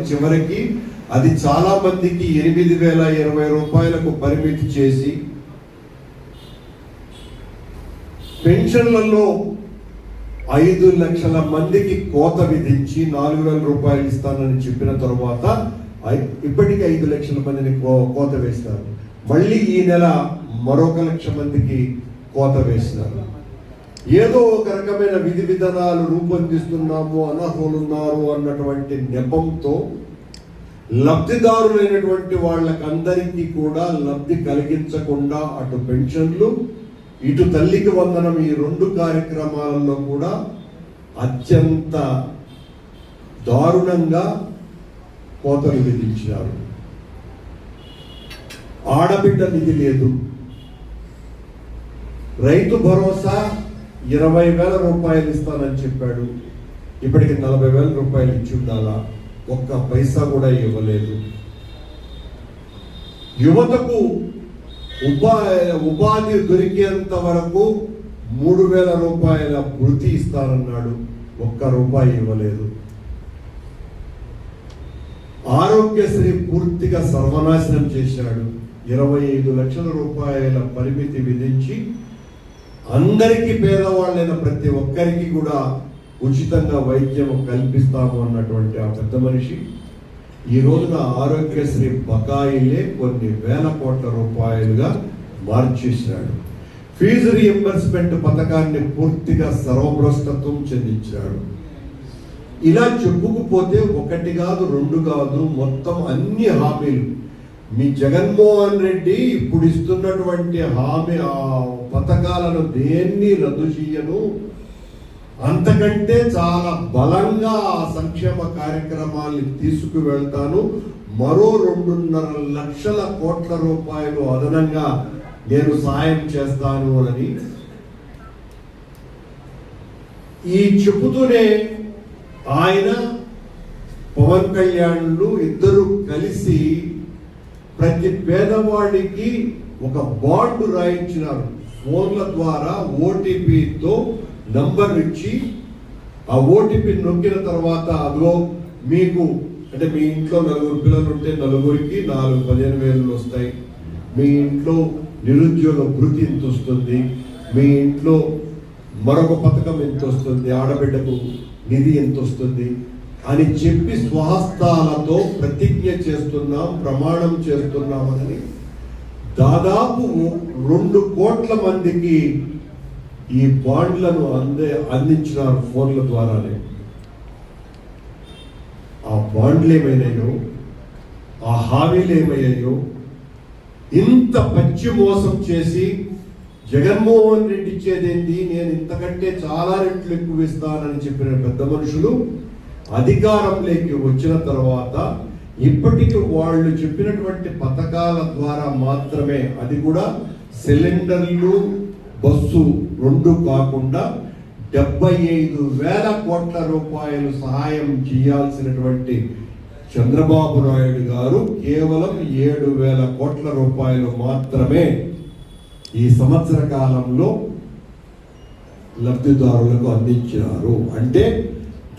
చివరికి అది చాలా మందికి 8,020 రూపాయలకు పరిమితి చేసి పెన్షన్లలో 5 లక్షల మందికి కోత విధించి 4,000 రూపాయలు ఇస్తానని చెప్పిన తర్వాత ఇప్పటికీ 5 లక్షల మందిని కోత వేసినారు. మళ్ళీ ఈ నెల మరొక 1 లక్ష మందికి కోత వేసినారు. ఏదో ఒక రకమైన విధి విధానాలు రూపొందిస్తున్నాము, అనర్హులున్నారు అన్నటువంటి నెపంతో లబ్ధిదారులైనటువంటి వాళ్ళకందరికీ కూడా లబ్ధి కలిగించకుండా అటు పెన్షన్లు ఇటు తల్లికి వందనం ఈ 2 కార్యక్రమాలలో కూడా అత్యంత దారుణంగా కోతలు విధించారు. ఆడబిడ్డ నిధి లేదు. రైతు భరోసా 20,000 రూపాయలు ఇస్తానని చెప్పాడు. ఇప్పటికి 40,000 రూపాయలు ఇచ్చి ఉండాలా, ఒక్క పైసా కూడా ఇవ్వలేదు. యువతకు ఉపాధి దొరికేంత వరకు 3,000 రూపాయల వృత్తి ఇస్తానన్నాడు, ఒక్క రూపాయి ఇవ్వలేదు. ఆరోగ్యశ్రీ పూర్తిగా సర్వనాశనం చేశాడు. 25 లక్షల రూపాయల పరిమితి విధించి అందరికీ పేదవాళ్ళైన ప్రతి ఒక్కరికి కూడా ఉచితంగా వైద్యం కల్పిస్తాము అన్నటువంటి ఆ పెద్ద మనిషి ఈ రోజున ఆరోగ్యశ్రీ బకాయిలే కొన్ని వేల కోట్ల రూపాయలుగా మార్చేశాడు. ఫీజు రీఎంబర్స్మెంట్ పథకాన్ని పూర్తిగా సర్వభ్రష్టత్వం చెందించాడు. ఇలా చెప్పుకుపోతే 1 కాదు 2 కాదు, మొత్తం అన్ని హామీలు మీ జగన్మోహన్ రెడ్డి ఇప్పుడు ఇస్తున్నటువంటి హామీ పథకాలను దేన్ని రద్దు చేయను, అంతకంటే చాలా బలంగా ఆ సంక్షేమ కార్యక్రమాల్ని తీసుకువెళ్తాను, మరో 2.5 లక్షల కోట్ల రూపాయలు అదనంగా నేను సాయం చేస్తాను అని ఈ చెబుతూనే ఆయన పవన్ కళ్యాణ్లు ఇద్దరు కలిసి ప్రతి పేదవాడికి ఒక బాండ్ రాయించినారు. ఫోన్ల ద్వారా ఓటీపీతో నంబర్ ఇచ్చి ఆ ఓటీపీ నొక్కిన తర్వాత అదిగో మీకు అంటే మీ ఇంట్లో 4 పిల్లలు ఉంటే 4కి 15,000 వస్తాయి, మీ ఇంట్లో నిరుద్యోగ భృతి ఎంత వస్తుంది, మీ ఇంట్లో మరొక పథకం ఎంత వస్తుంది, ఆడబిడ్డకు నిధి ఎంత వస్తుంది అని చెప్పి స్వహస్తాలతో ప్రతిజ్ఞ చేస్తున్నాం, ప్రమాణం చేస్తున్నామని దాదాపు 2 కోట్ల మందికి ఈ బాండ్లను అందించినారు ఫోన్ల ద్వారానే. ఆ బాండ్లు ఏమైనాయో, ఆ హామీలు ఏమయ్యాయో, ఇంత పచ్చి మోసం చేసి జగన్మోహన్ రెడ్డి ఇచ్చేదేంటి, నేను ఇంతకంటే చాలా రెట్లు ఎక్కువ ఇస్తానని చెప్పిన పెద్ద మనుషులు అధికారంలోకి వచ్చిన తర్వాత ఇప్పటికి వాళ్ళు చెప్పినటువంటి పథకాల ద్వారా మాత్రమే, అది కూడా సిలిండర్లు బస్సు 2 కాకుండా 75,000 కోట్ల రూపాయలు సహాయం చేయాల్సినటువంటి చంద్రబాబు నాయుడు గారు కేవలం 7,000 కోట్ల రూపాయలు మాత్రమే ఈ సంవత్సర కాలంలో లబ్ధిదారులకు అందించినారు. అంటే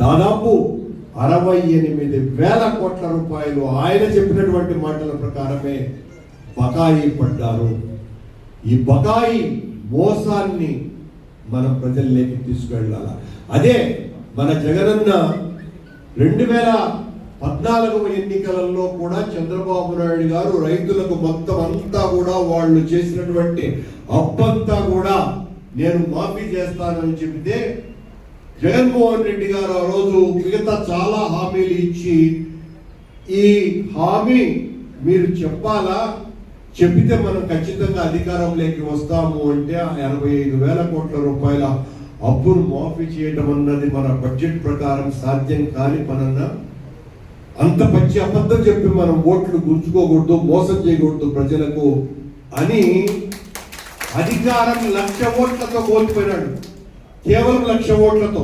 దాదాపు 68,000 కోట్ల రూపాయలు ఆయన చెప్పినటువంటి మాటల ప్రకారమే బకాయి పడ్డారు. ఈ బకాయి మోసాన్ని మన ప్రజల్లోకి తీసుకెళ్ళాలి. అదే మన జగనన్న 2014 ఎన్నికలలో కూడా చంద్రబాబు నాయుడు గారు రైతులకు మొత్తం అంతా కూడా వాళ్ళు చేసినటువంటి అప్పంతా కూడా నేను మాఫీ చేస్తానని చెబితే జగన్మోహన్ రెడ్డి గారు ఆ రోజు మిగతా చాలా హామీలు ఇచ్చి ఈ హామీ మీరు చెప్పాలా, చెప్పితే మనం ఖచ్చితంగా అధికారంలోకి వస్తాము అంటే 85,000 కోట్ల రూపాయల అప్పును మాఫీ చేయడం అన్నది మన బడ్జెట్ ప్రకారం సాధ్యం కాని పనన్నా. అంత పచ్చి అబద్ధం చెప్పి మనం ఓట్లు గుంజుకోకూడదు, మోసం చేయకూడదు ప్రజలకు అని అధికారం 1,00,000 ఓట్లతో కోల్పోయినాడు. కేవలం 1,00,000 ఓట్లతో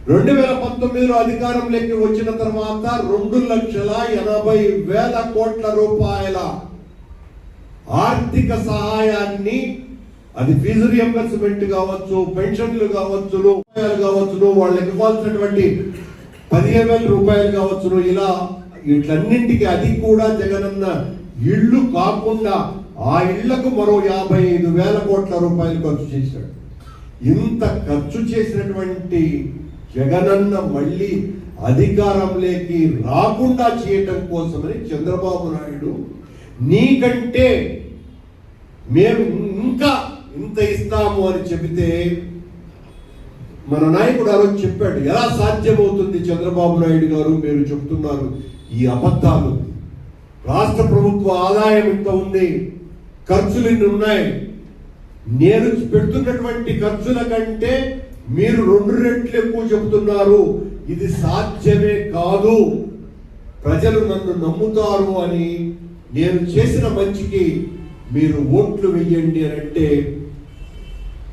2019లో అధికారంలోకి వచ్చిన తర్వాత 2,80,000 కోట్ల రూపాయల ఆర్థిక సహాయాన్ని, అది ఫీజు రియంబర్స్మెంట్ కావచ్చు, పెన్షన్లు కావచ్చు, వాళ్ళకి ఇవ్వాల్సినటువంటి 15,000 రూపాయలు కావచ్చును, ఇలా వీటన్నింటికి అది కూడా జగనన్న ఇళ్ళు కాకుండా ఆ ఇళ్లకు మరో 55,000 కోట్ల రూపాయలు ఖర్చు చేశాడు. ఇంత ఖర్చు చేసినటువంటి జగనన్న మళ్ళీ అధికారంలోకి రాకుండా చేయటం కోసమని చంద్రబాబు నాయుడు నీకంటే మేము ఇంకా ఇంత ఇస్తాము అని చెబితే మన నాయకుడు ఆ రోజు చెప్పాడు, ఎలా సాధ్యమవుతుంది చంద్రబాబు నాయుడు గారు మీరు చెప్తున్నారు ఈ అబద్ధాలు, రాష్ట్ర ప్రభుత్వ ఆదాయం ఇంత ఉంది, ఖర్చులు ఇన్ని ఉన్నాయి, నేను పెడుతున్నటువంటి ఖర్చుల కంటే మీరు 2 రెట్లు ఎక్కువ చెబుతున్నారు, ఇది సాధ్యమే కాదు, ప్రజలు నన్ను నమ్ముతారు అని నేను చేసిన మంచికి మీరు ఓట్లు వెయ్యండి అని అంటే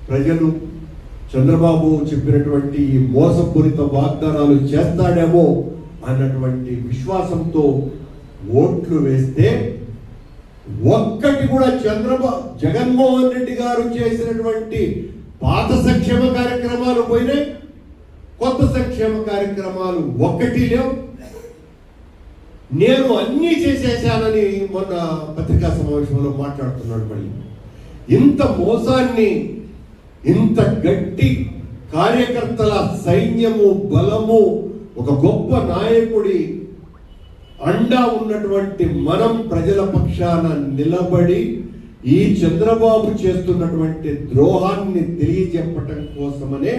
ప్రజలు చంద్రబాబు చెప్పినటువంటి ఈ మోసపూరిత వాగ్దానాలు చేస్తాడేమో అన్నటువంటి విశ్వాసంతో ఓట్లు వేస్తే ఒక్కటి కూడా జగన్మోహన్ రెడ్డి గారు చేసినటువంటి పాత సంక్షేమ కార్యక్రమాలు పోయినాయి, కొత్త సంక్షేమ కార్యక్రమాలు ఒక్కటి లేవు. నేను అన్నీ చేసేసానని మొన్న పత్రికా సమావేశంలో మాట్లాడుతున్నాడు. మళ్ళీ ఇంత మోసాన్ని, ఇంత గట్టి కార్యకర్తల సైన్యము, బలము, ఒక గొప్ప నాయకుడి అండా ఉన్నటువంటి మనం ప్రజల పక్షాన నిలబడి ఈ చంద్రబాబు చేస్తున్నటువంటి ద్రోహాన్ని తెలియజెప్పటం కోసమనే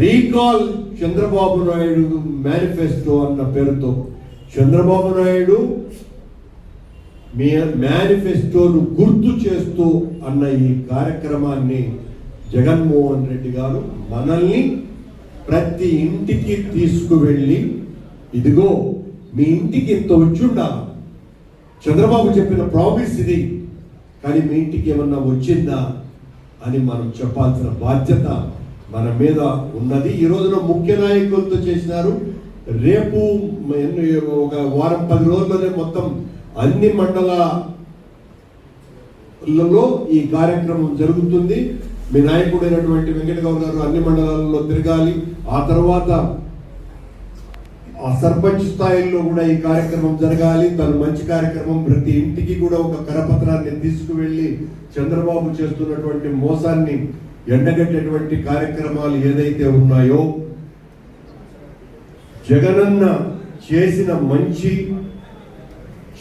రీకాల్ చంద్రబాబు నాయుడు మేనిఫెస్టో అన్న పేరుతో చంద్రబాబు నాయుడు మీ మేనిఫెస్టోను గుర్తు చేస్తూ అన్న ఈ కార్యక్రమాన్ని జగన్మోహన్ రెడ్డి గారు మనల్ని ప్రతి ఇంటికి తీసుకువెళ్ళి, ఇదిగో మీ ఇంటికి ఇంత వచ్చి ఉండాలి, చంద్రబాబు చెప్పిన ప్రామిస్ ఇది, కానీ మీ ఇంటికి ఏమన్నా వచ్చిందా అని మనం చెప్పాల్సిన బాధ్యత మన మీద ఉన్నది. ఈ రోజున ముఖ్య నాయకులతో చేసినారు, రేపు ఒక వారం 10 రోజుల్లోనే మొత్తం అన్ని మండలాలలో ఈ కార్యక్రమం జరుగుతుంది. మీ నాయకుడైనటువంటి వెంకటగౌడ్ గారు అన్ని మండలాలలో తిరగాలి, ఆ తర్వాత ఆ సర్పంచ్ స్థాయిలో కూడా ఈ కార్యక్రమం జరగాలి. తను మంచి కార్యక్రమం, ప్రతి ఇంటికి కూడా ఒక కరపత్రాన్ని తీసుకువెళ్ళి చంద్రబాబు చేస్తున్నటువంటి మోసాన్ని ఎండగట్టేటువంటి కార్యక్రమాలు ఏదైతే ఉన్నాయో, జగనన్న చేసిన మంచి,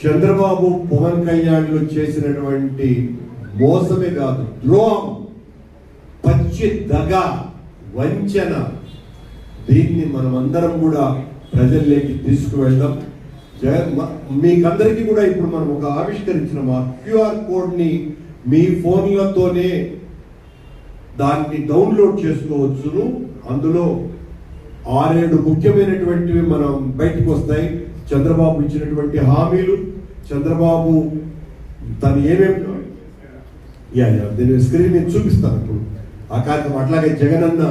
చంద్రబాబు పవన్ కళ్యాణ్లు చేసినటువంటి మోసమే కాదు, ద్రోహం, పచ్చి దగ, వంచన, దీన్ని మనం అందరం కూడా ప్రజల్లోకి తీసుకువెళ్దాం. మీకందరికీ కూడా ఇప్పుడు మనం ఒక ఆవిష్కరించిన మా క్యూఆర్ కోడ్ని మీ ఫోన్లతోనే దాన్ని డౌన్లోడ్ చేసుకోవచ్చును. అందులో 6-7 ముఖ్యమైనటువంటివి మనం బయటకు వస్తాయి. చంద్రబాబు ఇచ్చినటువంటి హామీలు, చంద్రబాబు తను ఏమేమి దీని స్క్రీన్ మీద చూపిస్తాను ఇప్పుడు ఆ కార్యక్రమం. అట్లాగే జగనన్న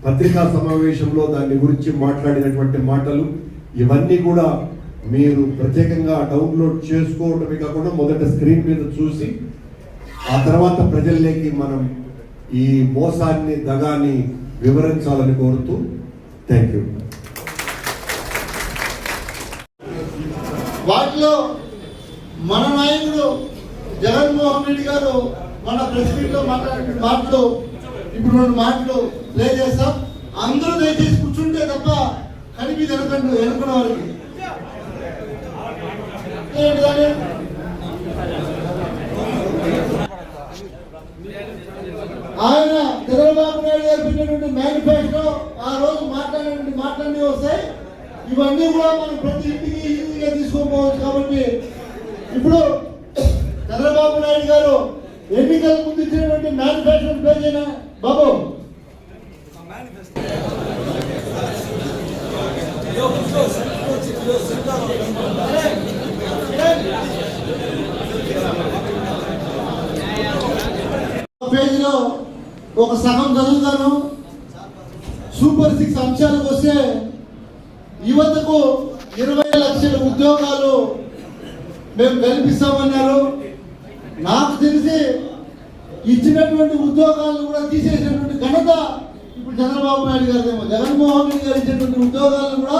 పత్రికా సమావేశంలో దాని గురించి మాట్లాడినటువంటి మాటలు, ఇవన్నీ కూడా మీరు ప్రత్యేకంగా డౌన్లోడ్ చేసుకోవడమే కాకుండా మొదట స్క్రీన్ మీద చూసి ఆ తర్వాత ప్రజల్లోకి మనం ఈ మోసాన్ని, దగాన్ని వివరించాలని కోరుతూ థ్యాంక్ యూ. వాటిలో మన నాయకుడు జగన్మోహన్ రెడ్డి గారు మన ప్రెస్ మీట్ లో మాట్లాడిన మాటలు ఇప్పుడు 2 మాటలు ప్లే చేస్తాం. అందరూ దయచేసి కూర్చుంటే తప్ప కలిపి వెనుకున్న వారికి ఆయన చంద్రబాబు నాయుడు గారు పెట్టినటువంటి మేనిఫెస్టో, ఆ రోజు మాట్లాడినటువంటి మాటలన్నీ వస్తాయి. ఇవన్నీ కూడా మనం ప్రతి ఇంటికి ఈజీగా తీసుకోకపోవచ్చు. కాబట్టి ఇప్పుడు చంద్రబాబు నాయుడు గారు ఎన్నికల ముందు ఇచ్చినటువంటి మేనిఫెస్టో ప్లే చేయనా బాబు. పేజీలో ఒక సగం చదువుతాను. సూపర్ 6 అంశాలకు వస్తే యువతకు 20 లక్షల ఉద్యోగాలు మేము కల్పిస్తామన్నారు. నాకు తెలిసి ఇచ్చినటువంటి ఉద్యోగాలను కూడా తీసేసినటువంటి ఘనత ఇప్పుడు చంద్రబాబు నాయుడు గారిదేమో జగన్మోహన్ రెడ్డి గారు ఇచ్చేటువంటి ఉద్యోగాలను కూడా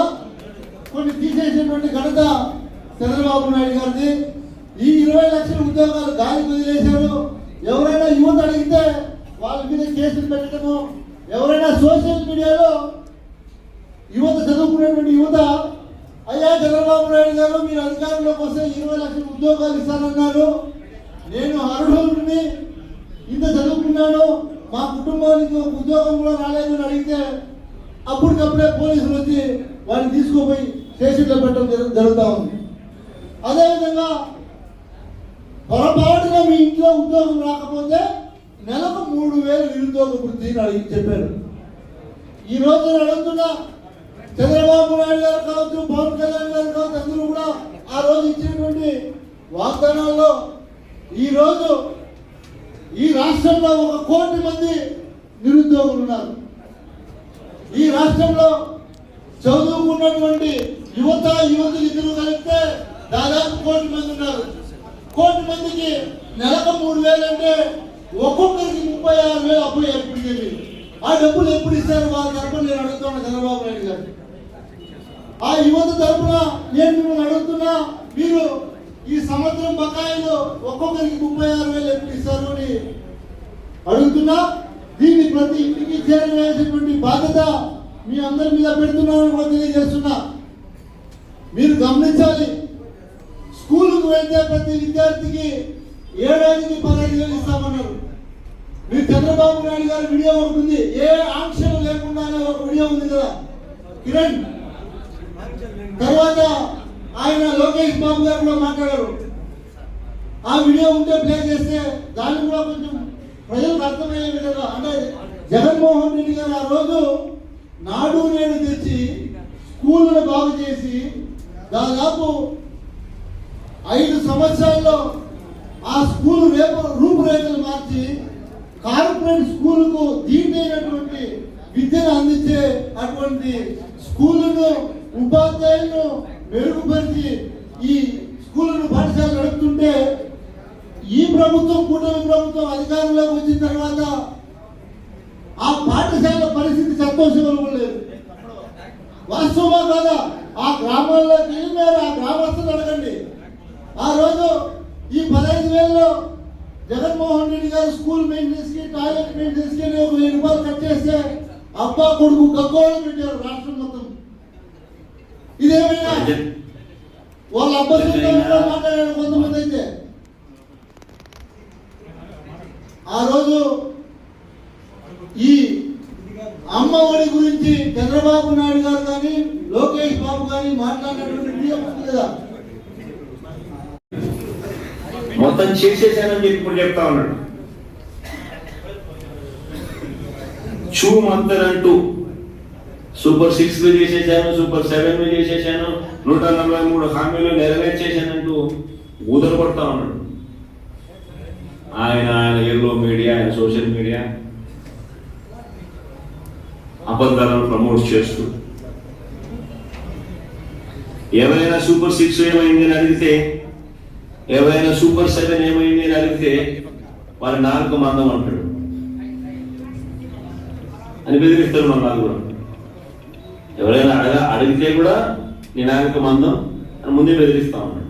కొన్ని తీసేసినటువంటి ఘనత చంద్రబాబు నాయుడు గారిది. ఈ 20 లక్షల ఉద్యోగాలు గాలికి వదిలేశారు. ఎవరైనా యువత అడిగితే వాళ్ళ మీద కేసులు పెట్టడము, ఎవరైనా సోషల్ మీడియాలో యువత చదువుకునేటువంటి యువత అయ్యా చంద్రబాబు నాయుడు గారు మీరు అధికారంలోకి వస్తే 20 లక్షల ఉద్యోగాలు ఇస్తానన్నారు, నేను అర్హుడిని, ఇంత చదువుకున్నాను, మా కుటుంబానికి ఒక ఉద్యోగం కూడా రాలేదు అని అడిగితే అప్పటికప్పుడే పోలీసులు వచ్చి వాడిని తీసుకుపోయి స్టేషన్లో పెట్టడం జరుగుతూ ఉంది. అదేవిధంగా పొరపాటుగా మీ ఇంట్లో ఉద్యోగం రాకపోతే నెలకు 3,000 నిరుద్యోగ వృత్తి అని చెప్పారు. ఈ రోజు నేను అడుగుతున్నా, చంద్రబాబు నాయుడు గారు కావచ్చు, పవన్ కళ్యాణ్ గారు కావచ్చు, అందరూ కూడా ఆ రోజు ఇచ్చినటువంటి వాగ్దానాల్లో ఈ రోజు ఈ రాష్ట్రంలో 1 కోటి మంది నిరుద్యోగులు ఉన్నారు. ఈ రాష్ట్రంలో చదువుకున్నటువంటి యువతులు ఇద్దరు కలిపితే దాదాపు 1 కోటి మంది ఉన్నారు. 1 కోటి మందికి నెలకు 3,000 అంటే ఒక్కొక్కరికి 36,000 అప్పులు ఎప్పుడు ఆ డబ్బులు ఎప్పుడు ఇస్తారు వాళ్ళ తరపున నేను అడుగుతున్నా చంద్రబాబు నాయుడు గారు. ఆ యువత తరపున నేను మిమ్మల్ని అడుగుతున్నా, మీరు ఈ సంవత్సరం బకాయిలు ఒక్కొక్కరికి 36,000 ఎప్పుడు ఇస్తారు అని అడుగుతున్నా. దీన్ని ప్రతి ఇంటికి చేరవేసేటువంటి బాధ్యత మీ అందరి మీద పెడుతున్నామని కూడా తెలియజేస్తున్నా. మీరు గమనించాలి, స్కూలుకు వెళ్తే ప్రతి విద్యార్థికి ఏడాదికి 15,000 ఇస్తామన్నారు. మీరు చంద్రబాబు నాయుడు గారి వీడియో ఒకటి ఉంది, ఏ ఆంక్షలు లేకుండానే ఒక వీడియో ఉంది కదా కిరణ్. తర్వాత ఆయన లోకేష్ బాబు గారు కూడా మాట్లాడారు. ఆ వీడియో ఉంటే ప్లే చేస్తే దాన్ని కూడా కొంచెం ప్రజలకు అర్థమయ్యే విధంగా, అంటే జగన్మోహన్ రెడ్డి గారు ఆ రోజు నాడు నేడు తెచ్చి స్కూళ్ళను బాగు చేసి దాదాపు 5 సంవత్సరాల్లో ఆ స్కూల్ రూపురేఖలు మార్చి కార్పొరేట్ స్కూలుకు దీటైనటువంటి విద్యను అందించే అటువంటి స్కూళ్ళను ఉపాధ్యాయులను మెరుగుపరిచి ఈ స్కూళ్ళను పాఠశాల నడుపుతుంటే ఈ ప్రభుత్వం, కూటమి ప్రభుత్వం అధికారంలోకి వచ్చిన తర్వాత ఆ పాఠశాల పరిస్థితి సంతోషకరంగా లేదు. వాస్తవమా కాదా? ఆ గ్రామాల్లోకి వెళ్ళినారు, ఆ గ్రామస్తులు అడగండి. ఆ రోజు ఈ 15,000లో జగన్మోహన్ రెడ్డి గారు స్కూల్ మెయింటెనెన్స్ కి, టాయిలెట్ మెయింటెనెన్స్ కి 1,000 రూపాయలు కట్ చేస్తే అబ్బా కొడుకు గగ్గోలు పెట్టారు రాష్ట్రం మొత్తం. ఇదేమైనా వాళ్ళ అబ్బాయి మాట్లాడారు కొంతమంది అయితే. ఆ రోజు ఈ అమ్మ ఒడి గురించి చంద్రబాబు నాయుడు గారు కానీ లోకేష్ బాబు కానీ మాట్లాడినటువంటి వీడియో ఉంది కదా, మొత్తం చేసేసానని చెప్పి ఇప్పుడు చెప్తా ఉన్నాడు. చూ మంతనంటూ సూపర్ 6 చేసేసాను, సూపర్ 7 చేసేసాను, 143 హామీలు నెరవేర్చేసానంటూ ఊదలు కొడతా ఉన్నాడు. ఆయన ఎల్లో మీడియా, ఆయన సోషల్ మీడియా అబద్ధాలను ప్రమోట్ చేస్తూ ఎవరైనా సూపర్ 6 ఏమైంది అని అడిగితే, ఎవరైనా సూపర్ 7 ఏమైంది అని అడిగితే వారి 4 మందం అంటాడు అని బెదిరిస్తారు. మన వాళ్ళు కూడా ఎవరైనా అడిగితే కూడా నీ 4 మందం అని ముందే బెదిరిస్తా ఉన్నాడు.